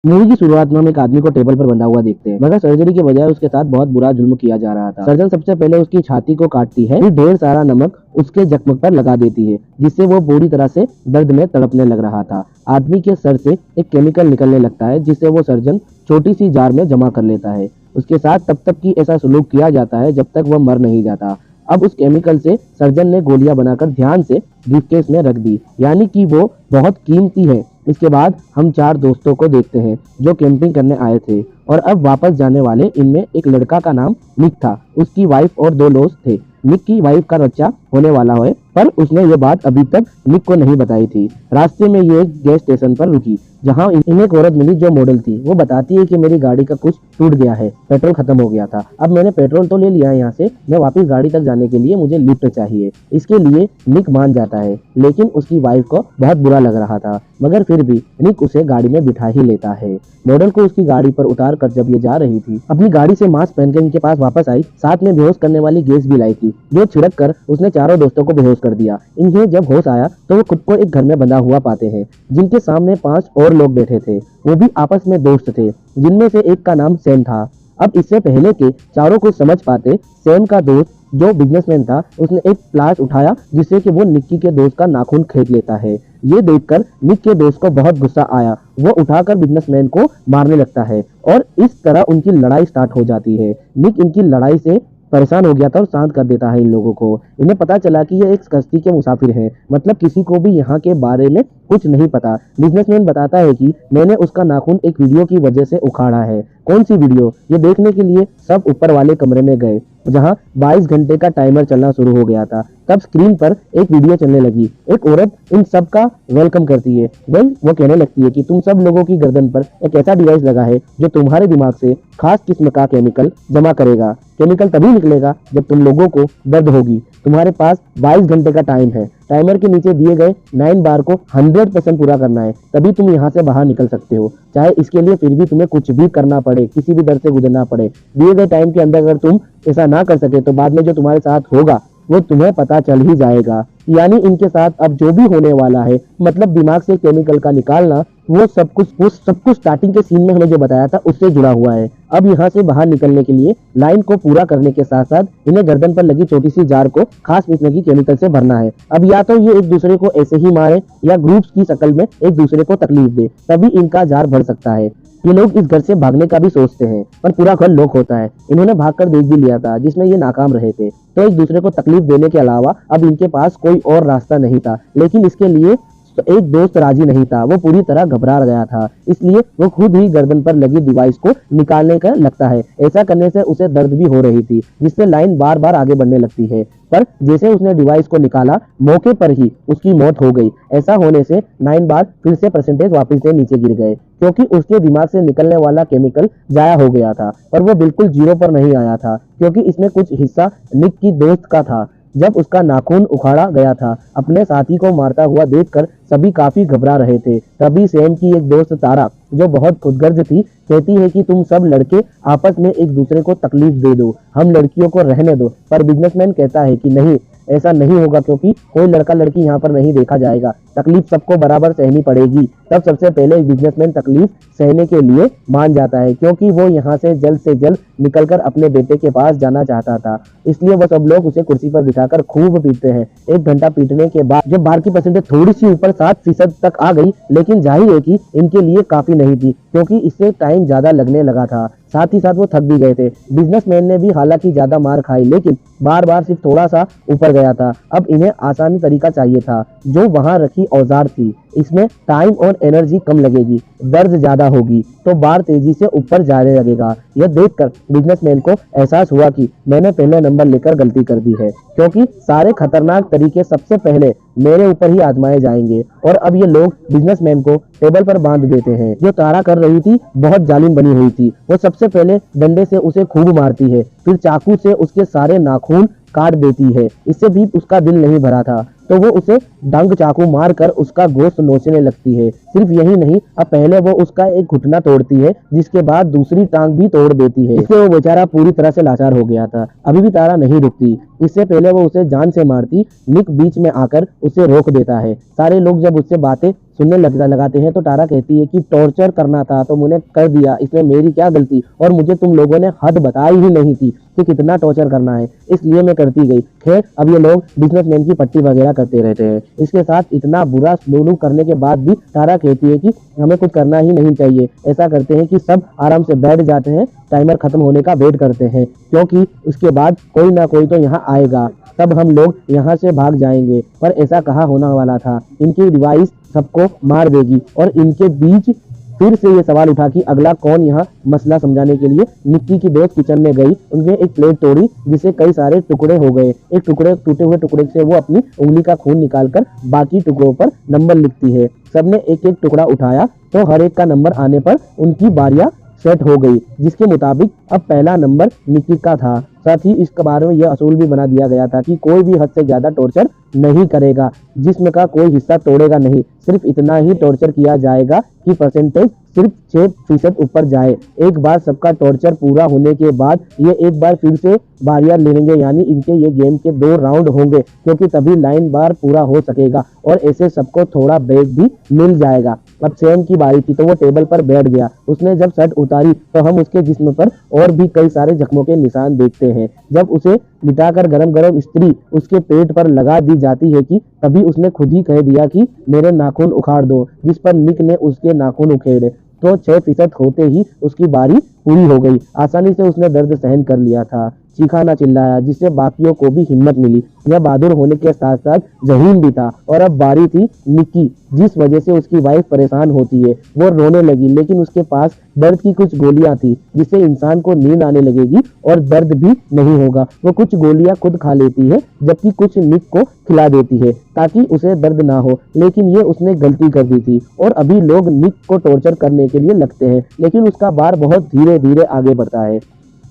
Movie की शुरुआत में हम एक आदमी को टेबल पर बंधा हुआ देखते हैं, मगर सर्जरी के बजाय उसके साथ बहुत बुरा जुल्म किया जा रहा था। सर्जन सबसे पहले उसकी छाती को काटती है, फिर ढेर सारा नमक उसके जख्म पर लगा देती है, जिससे वो पूरी तरह से दर्द में तड़पने लग रहा था। आदमी के सर से एक केमिकल निकलने लगता है, जिससे वो सर्जन छोटी सी जार में जमा कर लेता है। उसके साथ तब तक की ऐसा सलूक किया जाता है जब तक वह मर नहीं जाता। अब उस केमिकल से सर्जन ने गोलियां बनाकर ध्यान से ब्रीफकेस में रख दी, यानी कि वो बहुत कीमती है। इसके बाद हम 4 दोस्तों को देखते हैं जो कैंपिंग करने आए थे और अब वापस जाने वाले। इनमें एक लड़का का नाम निक था, उसकी वाइफ और 2 दोस्त थे। निक की वाइफ का बच्चा होने वाला है, पर उसने ये बात अभी तक निक को नहीं बताई थी। रास्ते में ये एक गैस स्टेशन पर रुकी, जहाँ इन्हें एक औरत मिली जो मॉडल थी। वो बताती है कि मेरी गाड़ी का कुछ टूट गया है, पेट्रोल खत्म हो गया था। अब मैंने पेट्रोल तो ले लिया है यहाँ से, मैं वापस गाड़ी तक जाने के लिए मुझे लिफ्ट चाहिए। इसके लिए निक मान जाता है, लेकिन उसकी वाइफ को बहुत बुरा लग रहा था, मगर फिर भी निक उसे गाड़ी में बिठा ही लेता है। मॉडल को उसकी गाड़ी पर उतार कर जब ये जा रही थी, अपनी गाड़ी से मास्क पहनकर इनके पास वापस आई। साथ में बेहोश करने वाली गैस भी लाई थी, जो छिड़क कर उसने चारों दोस्तों को बेहोश कर दिया। इन्हें जब होश आया तो वो खुद को एक घर में बंधा हुआ पाते हैं, जिनके सामने 5 और लोग बैठे थे। वो भी आपस में दोस्त थे, जिनमें से एक का नाम सैम था। अब इससे पहले के चारों को समझ पाते, सैम का दोस्त जो बिजनेसमैन था, उसने एक प्लास उठाया जिससे कि वो निक्की के दोस्त का नाखून खींच लेता है। ये देखकर निक के दोस्त को बहुत गुस्सा आया, वो उठाकर बिजनेसमैन को मारने लगता है और इस तरह उनकी लड़ाई स्टार्ट हो जाती है। निक इनकी लड़ाई से परेशान हो गया था और शांत कर देता है इन लोगों को। इन्हें पता चला कि ये एक कश्ती के मुसाफिर हैं, मतलब किसी को भी यहाँ के बारे में कुछ नहीं पता। बिजनेसमैन बताता है कि मैंने उसका नाखून एक वीडियो की वजह से उखाड़ा है। कौन सी वीडियो? ये देखने के लिए सब ऊपर वाले कमरे में गए, जहाँ 22 घंटे का टाइमर चलना शुरू हो गया था। तब स्क्रीन पर एक वीडियो चलने लगी। एक औरत इन सब का वेलकम करती है। वो कहने लगती है कि तुम सब लोगों की गर्दन पर एक ऐसा डिवाइस लगा है जो तुम्हारे दिमाग से खास किस्म का केमिकल जमा करेगा। केमिकल तभी निकलेगा जब तुम लोगों को दर्द होगी। तुम्हारे पास 22 घंटे का टाइम है। टाइमर के नीचे दिए गए 9 बार को 100% पूरा करना है, तभी तुम यहाँ से बाहर निकल सकते हो। चाहे इसके लिए फिर भी तुम्हें कुछ भी करना पड़े, किसी भी दर से गुजरना पड़े। दिए गए टाइम के अंदर अगर तुम ऐसा ना कर सके तो बाद में जो तुम्हारे साथ होगा वो तुम्हें पता चल ही जाएगा। यानी इनके साथ अब जो भी होने वाला है, मतलब दिमाग से केमिकल का निकालना, वो सब कुछ स्टार्टिंग के सीन में हमें जो बताया था उससे जुड़ा हुआ है। अब यहाँ से बाहर निकलने के लिए लाइन को पूरा करने के साथ साथ इन्हें गर्दन पर लगी छोटी सी जार को खास किस्म की केमिकल से भरना है। अब या तो ये एक दूसरे को ऐसे ही मारे या ग्रुप्स की शक्ल में एक दूसरे को तकलीफ दे, तभी इनका जार भर सकता है। ये लोग इस घर से भागने का भी सोचते हैं, पर पूरा घर लॉक होता है। इन्होंने भागकर देख भी लिया था, जिसमें ये नाकाम रहे थे। तो एक दूसरे को तकलीफ देने के अलावा अब इनके पास कोई और रास्ता नहीं था। लेकिन इसके लिए तो एक दोस्त राजी नहीं था, वो पूरी तरह घबरा गया था। इसलिए वो खुद ही गर्दन पर लगी डिवाइस को निकालने का लगता है। ऐसा करने से उसे दर्द भी हो रही थी, जिससे लाइन बार बार आगे बढ़ने लगती है। पर जैसे उसने डिवाइस को निकाला, मौके पर ही उसकी मौत हो गई। ऐसा होने से 9 बार फिर से परसेंटेज वापस से नीचे गिर गए, क्योंकि उसके दिमाग से निकलने वाला केमिकल जाया हो गया था। पर वो बिल्कुल 0 पर नहीं आया था, क्योंकि इसमें कुछ हिस्सा निक की दोस्त का था। जब उसका नाखून उखाड़ा गया था, अपने साथी को मारता हुआ देखकर सभी काफी घबरा रहे थे। तभी सैम की एक दोस्त तारा, जो बहुत खुदगर्ज थी, कहती है कि तुम सब लड़के आपस में एक दूसरे को तकलीफ दे दो, हम लड़कियों को रहने दो। पर बिजनेसमैन कहता है कि नहीं, ऐसा नहीं होगा, क्योंकि कोई लड़का लड़की यहाँ पर नहीं देखा जाएगा। तकलीफ सबको बराबर सहनी पड़ेगी। तब सबसे पहले बिजनेसमैन तकलीफ सहने के लिए मान जाता है, क्योंकि वो यहाँ से जल्द निकलकर अपने बेटे के पास जाना चाहता था। इसलिए वो सब लोग उसे कुर्सी पर बिठाकर खूब पीटते हैं। 1 घंटा पीटने के बाद जब बार की परसेंटेज थोड़ी सी ऊपर 7% तक आ गई, लेकिन जाहिर है कि इनके लिए काफी नहीं थी, क्योंकि इससे टाइम ज्यादा लगने लगा था। साथ ही साथ वो थक भी गए थे। बिजनेसमैन ने भी हालांकि ज्यादा मार खाई, लेकिन बार बार सिर्फ थोड़ा सा ऊपर गया था। अब इन्हें आसानी तरीका चाहिए था, जो वहां रखी औजार थी। इसमें टाइम और एनर्जी कम लगेगी, दर्द ज्यादा होगी, तो बार तेजी से ऊपर जाने लगेगा। यह देखकर बिजनेसमैन को एहसास हुआ कि मैंने पहले नंबर लेकर गलती कर दी है, क्योंकि सारे खतरनाक तरीके सबसे पहले मेरे ऊपर ही आजमाए जाएंगे। और अब ये लोग बिजनेसमैन को टेबल पर बांध देते हैं। जो तारा कर रही थी बहुत जालिम बनी हुई थी। वो सबसे पहले डंडे से उसे खूब मारती है, फिर चाकू से उसके सारे नाखून काट देती है। इससे भी उसका दिल नहीं भरा था, तो वो उसे डंक चाकू मारकर उसका गोश्त नोचने लगती है। सिर्फ यही नहीं, अब पहले वो उसका एक घुटना तोड़ती है, जिसके बाद दूसरी टांग भी तोड़ देती है। इससे वो बेचारा पूरी तरह से लाचार हो गया था। अभी भी तारा नहीं रुकती। इससे पहले वो उसे जान से मारती, निक बीच में आकर उसे रोक देता है। सारे लोग जब उससे बातें सुनने लगाते हैं तो तारा कहती है कि टॉर्चर करना था तो मैंने कर दिया, इसमें मेरी क्या गलती, और मुझे तुम लोगों ने हद बताई ही नहीं थी कि कितना टॉर्चर करना है, इसलिए मैं करती गई। खैर, अब ये लोग बिजनेसमैन की पट्टी वगैरह करते रहते हैं। इसके साथ इतना बुरा सलूक करने के बाद भी तारा कहती है कि हमें कुछ करना ही नहीं चाहिए। ऐसा करते हैं कि सब आराम से बैठ जाते हैं, टाइमर खत्म होने का वेट करते हैं, क्योंकि उसके बाद कोई ना कोई तो यहाँ आएगा, तब हम लोग यहाँ से भाग जाएंगे। पर ऐसा कहाँ होने वाला था, इनकी डिवाइस सबको मार देगी। और इनके बीच फिर से ये सवाल उठा कि अगला कौन यहाँ मसला समझाने के लिए निक्की की दोस्त किचन में गई। उनने एक प्लेट तोड़ी जिसे कई सारे टुकड़े हो गए। एक टूटे हुए टुकड़े से वो अपनी उंगली का खून निकालकर बाकी टुकड़ों पर नंबर लिखती है। सबने एक एक टुकड़ा उठाया तो हर एक का नंबर आने पर उनकी बारियां सेट हो गई, जिसके मुताबिक अब पहला नंबर निक्की का था। साथ ही इसके बारे में यह असूल भी बना दिया गया था कि कोई भी हद से ज्यादा टॉर्चर नहीं करेगा, जिस्म का कोई हिस्सा तोड़ेगा नहीं, सिर्फ इतना ही टॉर्चर किया जाएगा कि परसेंटेज सिर्फ 6% ऊपर जाए। एक बार सबका टॉर्चर पूरा होने के बाद ये एक बार फिर से बारियां लेंगे, यानी इनके ये गेम के 2 राउंड होंगे, क्योंकि तभी लाइन बार पूरा हो सकेगा और ऐसे सबको थोड़ा ब्रेक भी मिल जाएगा। अब सैम की बारी थी तो वो टेबल पर बैठ गया। उसने जब शर्ट उतारी तो हम उसके जिस्म पर और भी कई सारे जख्मों के निशान देखते हैं। जब उसे लिटाकर गरम गरम इस्त्री उसके पेट पर लगा दी जाती है कि तभी उसने खुद ही कह दिया कि मेरे नाखून उखाड़ दो, जिस पर निक ने उसके नाखून उखेड़े। तो 6% होते ही उसकी बारी पूरी हो गई। आसानी से उसने दर्द सहन कर लिया था, चीखा ना चिल्लाया, जिससे बाकियों को भी हिम्मत मिली। यह बहादुर होने के साथ साथ जहीन भी था। और अब बारी थी निक्की, जिस वजह से उसकी वाइफ परेशान होती है। वो रोने लगी, लेकिन उसके पास दर्द की कुछ गोलियां थी जिससे इंसान को नींद आने लगेगी और दर्द भी नहीं होगा। वो कुछ गोलियां खुद खा लेती है, जबकि कुछ निक को खिला देती है ताकि उसे दर्द ना हो। लेकिन ये उसने गलती कर दी थी और अभी लोग निक को टॉर्चर करने के लिए लगते हैं, लेकिन उसका बार बहुत धीरे धीरे आगे बढ़ता है,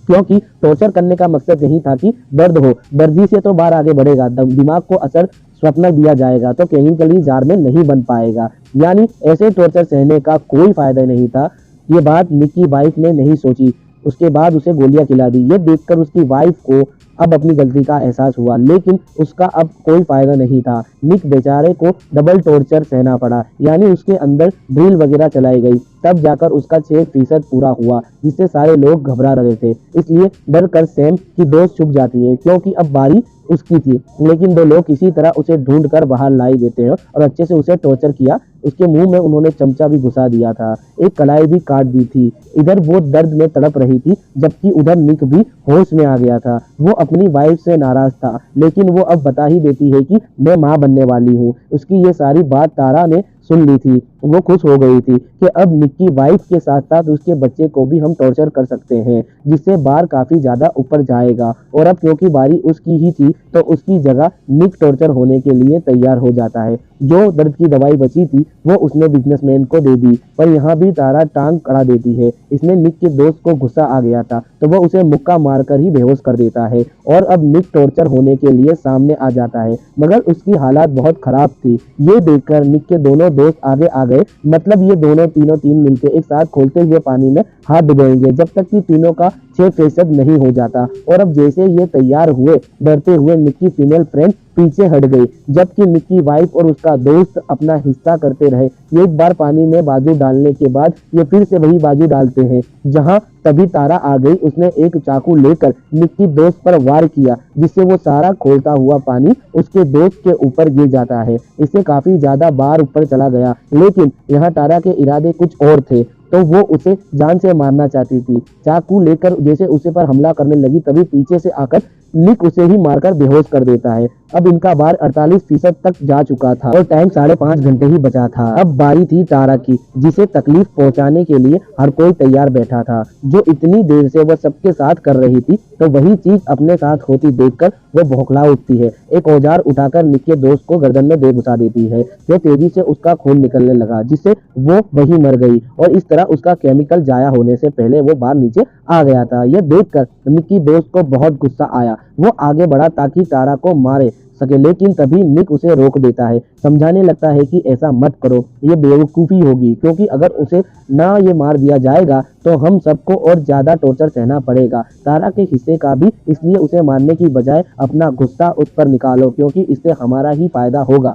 क्योंकि टॉर्चर करने का मकसद यही था कि दर्द हो। दर्दी से तो बार आगे बढ़ेगा, दिमाग को असर स्वप्न दिया जाएगा तो केमिकली जार में नहीं बन पाएगा, यानी ऐसे टॉर्चर सहने का कोई फायदा नहीं था। ये बात निक्की वाइफ ने नहीं सोची। उसके बाद उसे गोलियां खिला दी। ये देखकर उसकी वाइफ को अब अपनी गलती का एहसास हुआ, लेकिन उसका अब कोई फायदा नहीं था। निक बेचारे को डबल टॉर्चर सहना पड़ा, यानी उसके अंदर ड्रिल वगैरह चलाई गई, तब जाकर उसका 6% पूरा हुआ, जिससे सारे लोग घबरा रहे थे। इसलिए डर कर सैम की दोस्त छुप जाती है, क्योंकि अब बारी उसकी थी। लेकिन 2 लोग किसी तरह उसे ढूंढ कर बाहर लाई देते हैं और अच्छे से उसे टॉर्चर किया। उसके मुंह में उन्होंने चमचा भी घुसा दिया था, एक कलाई भी काट दी थी। इधर वो दर्द में तड़प रही थी, जबकि उधर निक भी होश में आ गया था। वो अपनी वाइफ से नाराज था, लेकिन वो अब बता ही देती है कि मैं माँ बनने वाली हूँ। उसकी ये सारी बात तारा ने सुन ली थी। वो खुश हो गई थी कि अब निक्की वाइफ के साथ साथ उसके बच्चे को भी हम टॉर्चर कर सकते हैं, जिससे बार काफी ज्यादा ऊपर जाएगा। और अब क्योंकि बारी उसकी ही थी तो उसकी जगह निक टॉर्चर होने के लिए तैयार हो जाता है। जो दर्द की दवाई बची थी वो उसने बिजनेसमैन को दे दी, पर यहाँ भी तारा टांग अड़ा देती है। इसमें निक के दोस्त को गुस्सा आ गया था तो वो उसे मुक्का मारकर ही बेहोश कर देता है। और अब निक टॉर्चर होने के लिए सामने आ जाता है, मगर उसकी हालात बहुत खराब थी। ये देखकर निक के दोनों दोस्त आगे आ गए, मतलब ये दोनों तीन मिलकर एक साथ खोलते हुए पानी में हाथ डुबोएंगे, जब तक कि तीनों का 6% नहीं हो जाता। और अब जैसे ये तैयार हुए, डरते हुए निक्की फीमेल फ्रेंड पीछे हट गई, जबकि निक्की वाइफ और उसका दोस्त अपना हिस्सा करते रहे। एक बार पानी में बाजू डालने के बाद ये फिर से वही बाजू डालते हैं जहां तभी तारा आ गई। उसने एक चाकू लेकर निक्की दोस्त पर वार किया, जिससे वो सारा खोलता हुआ पानी उसके दोस्त के ऊपर गिर जाता है। इससे काफी ज्यादा बार ऊपर चला गया, लेकिन यहाँ तारा के इरादे कुछ और थे, तो वो उसे जान से मारना चाहती थी। चाकू लेकर जैसे उसे पर हमला करने लगी, तभी पीछे से आकर निक उसे ही मारकर बेहोश कर देता है। अब इनका बार 48% तक जा चुका था और टाइम 5.5 घंटे ही बचा था। अब बारी थी तारा की, जिसे तकलीफ पहुंचाने के लिए हर कोई तैयार बैठा था। जो इतनी देर से वह सबके साथ कर रही थी, तो वही चीज अपने साथ होती देखकर वो बौखला उठती है। एक औजार उठाकर निक के दोस्त को गर्दन में दे घुसा देती है। जो तेजी से उसका खून निकलने लगा, जिससे वो वही मर गई और इस तरह उसका केमिकल जाया होने से पहले वो बाहर नीचे आ गया था। यह देखकर निक की दोस्त को बहुत गुस्सा आया। वो आगे बढ़ा ताकि तारा को मारे। सके, लेकिन तभी निक उसे रोक देता है, समझाने लगता है कि ऐसा मत करो, ये बेवकूफ़ी होगी, क्योंकि अगर उसे ना ये मार दिया जाएगा तो हम सबको और ज़्यादा टॉर्चर सहना पड़ेगा, तारा के हिस्से का भी, इसलिए उसे मारने की बजाय अपना गुस्सा उस पर निकालो, क्योंकि इससे हमारा ही फायदा होगा।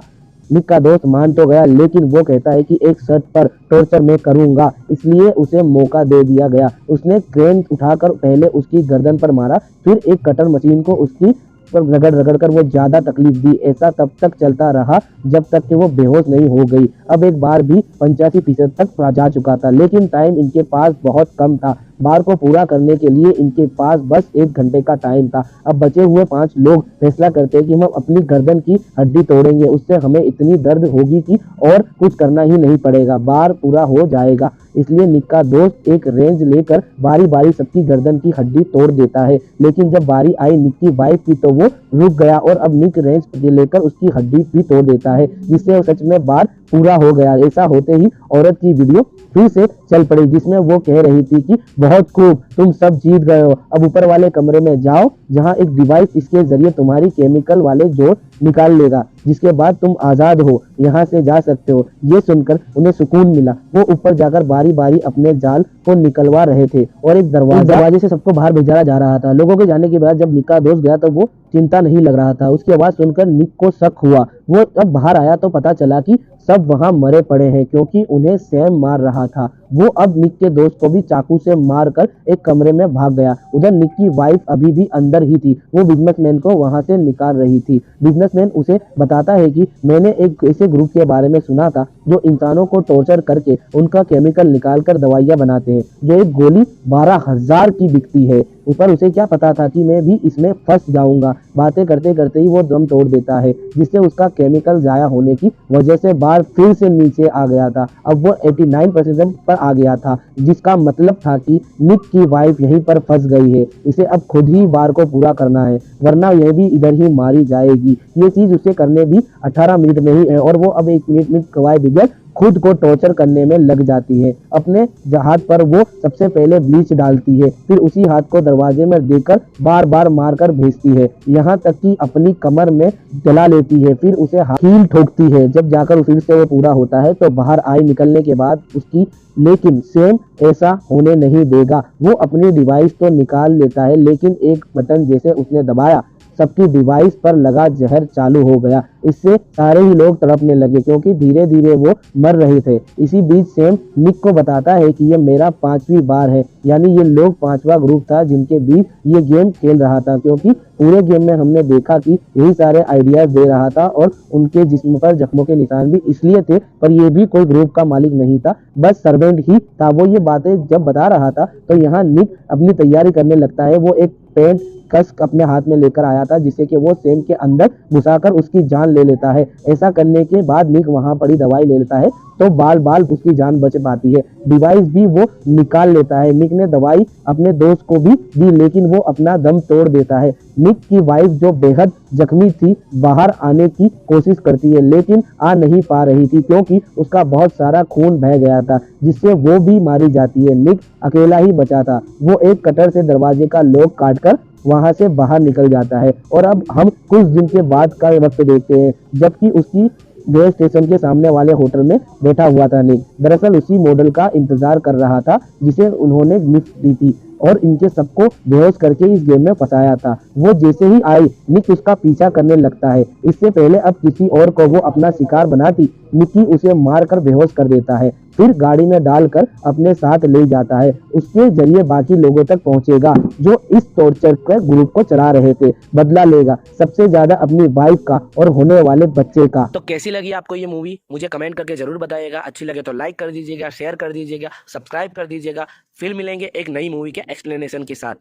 निक का दोस्त मान तो गया, लेकिन वो कहता है कि एक शर्त पर टॉर्चर मैं करूंगा, इसलिए उसे मौका दे दिया गया। उसने क्रेन उठाकर पहले उसकी गर्दन पर मारा, फिर एक कटर मशीन को उसकी पर रगड़ रगड़ कर वो ज्यादा तकलीफ दी। ऐसा तब तक चलता रहा जब तक कि वो बेहोश नहीं हो गई। अब एक बार भी 85% तक जा चुका था, लेकिन टाइम इनके पास बहुत कम था। बार को पूरा करने के लिए इनके पास बस 1 घंटे का टाइम था। अब बचे हुए 5 लोग फैसला करते हैं कि हम अपनी गर्दन की हड्डी तोड़ेंगे, उससे हमें इतनी दर्द होगी कि और कुछ करना ही नहीं पड़ेगा, बार पूरा हो जाएगा। इसलिए निक का दोस्त एक रेंज लेकर बारी बारी सबकी गर्दन की हड्डी तोड़ देता है, लेकिन जब बारी आई निक की वाइफ की तो वो रुक गया और अब निक रेंज लेकर उसकी हड्डी भी तोड़ देता है, जिससे वो सच में बार पूरा हो गया। ऐसा होते ही औरत की वीडियो फिर से चल पड़ी, जिसमें वो कह रही थी कि बहुत खूब, तुम सब जीत गए हो, अब ऊपर वाले कमरे में जाओ जहां एक डिवाइस इसके जरिए तुम्हारी केमिकल वाले जोड़ निकाल लेगा, जिसके बाद तुम आजाद हो, यहाँ से जा सकते हो। ये सुनकर उन्हें सुकून मिला। वो ऊपर जाकर बारी बारी अपने जाल को निकलवा रहे थे और एक दरवाजे से सबको बाहर भेजा जा रहा था। लोगों के जाने के बाद जब निक का दोस्त गया तो वो चिंता नहीं लग रहा था। उसकी आवाज सुनकर निक को शक हुआ। वो जब बाहर आया तो पता चला कि सब वहां मरे पड़े हैं, क्योंकि उन्हें सैम मार रहा था। वो अब निक के दोस्त को भी चाकू से मारकर एक कमरे में भाग गया। उधर निक की वाइफ अभी भी अंदर ही थी। वो बिजनेसमैन को वहां से निकाल रही थी। बिजनेसमैन उसे बताता है कि मैंने एक ऐसे ग्रुप के बारे में सुना था जो इंसानों को टॉर्चर करके उनका केमिकल निकालकर दवाइयां बनाते हैं, जो एक गोली 12,000 की बिकती है। ऊपर उसे क्या पता था कि मैं भी इसमें फंस जाऊंगा। बातें करते करते ही वो दम तोड़ देता है, जिससे उसका केमिकल जाया होने की वजह से बार फिर से नीचे आ गया था। अब वो 89% पर आ गया था, जिसका मतलब था कि निक की वाइफ यहीं पर फंस गई है। इसे अब खुद ही बार को पूरा करना है, वरना यह भी इधर ही मारी जाएगी। ये चीज उसे करने भी 18 मिनट में ही है और वो अब 1 मिनट में कवाए बिगड़ खुद को टॉर्चर करने में लग जाती है। अपने हाथ पर वो सबसे पहले ब्लीच डालती है, फिर उसी हाथ को दरवाजे में देकर बार बार मारकर भेजती है, यहाँ तक कि अपनी कमर में जला लेती है। फिर उसे हील ठोकती है। जब जाकर फिर से वो पूरा होता है तो बाहर आई निकलने के बाद उसकी, लेकिन सैम ऐसा होने नहीं देगा। वो अपनी डिवाइस तो निकाल लेता है, लेकिन एक बटन जैसे उसने दबाया, सबकी डिवाइस पर लगा जहर चालू हो गया। इससे सारे ही लोग तड़पने लगे, क्योंकि धीरे धीरे वो मर रहे थे। इसी बीच सैम निक को बताता है कि ये मेरा 5वीं बार है, यानी ये लोग 5वां ग्रुप था जिनके बीच ये गेम खेल रहा था, क्योंकि पूरे गेम में हमने देखा कि यही सारे आइडियाज दे रहा था और उनके जिस्म पर जख्मों के निशान भी इसलिए थे, पर ये भी कोई ग्रुप का मालिक नहीं था, बस सर्वेंट ही था। वो ये बातें जब बता रहा था तो यहाँ निक अपनी तैयारी करने लगता है। वो एक पेंट कस अपने हाथ में लेकर आया था, जिससे कि वो सैम के अंदर घुसाकर उसकी जान ले लेता है। ऐसा करने के बाद निक वहां पड़ी दवाई ले लेता है तो बाल बाल उसकी जान बच पाती है। डिवाइस भी वो निकाल लेता है। निक ने दवाई अपने दोस्त को भी दी, लेकिन वो अपना दम तोड़ देता है। निक की वाइफ जो बेहद जख्मी थी बाहर आने की कोशिश करती है, लेकिन आ नहीं पा रही थी, क्योंकि उसका बहुत सारा खून बह गया था, जिससे वो भी मारी जाती है। निक अकेला ही बचा था। वो एक कटर से दरवाजे का लॉक काटकर वहां से बाहर निकल जाता है। और अब हम कुछ दिन के बाद का वक्त देखते हैं, जबकि उसकी गैस स्टेशन के सामने वाले होटल में बैठा हुआ था निक। दरअसल उसी मॉडल का इंतजार कर रहा था जिसे उन्होंने गिफ्ट दी थी और इनके सबको बेहोश करके इस गेम में फंसाया था। वो जैसे ही आई, निक उसका पीछा करने लगता है। इससे पहले अब किसी और को वो अपना शिकार बनाती, निकी उसे मारकर बेहोश कर देता है, फिर गाड़ी में डालकर अपने साथ ले जाता है। उसके जरिए बाकी लोगों तक पहुंचेगा जो इस टॉर्चर के ग्रुप को चला रहे थे। बदला लेगा सबसे ज्यादा अपनी वाइफ का और होने वाले बच्चे का। तो कैसी लगी आपको ये मूवी, मुझे कमेंट करके जरूर बताइएगा। अच्छी लगे तो लाइक कर दीजिएगा, शेयर कर दीजिएगा, सब्सक्राइब कर दीजिएगा। फिर मिलेंगे एक नई मूवी के एक्सप्लेनेशन के साथ।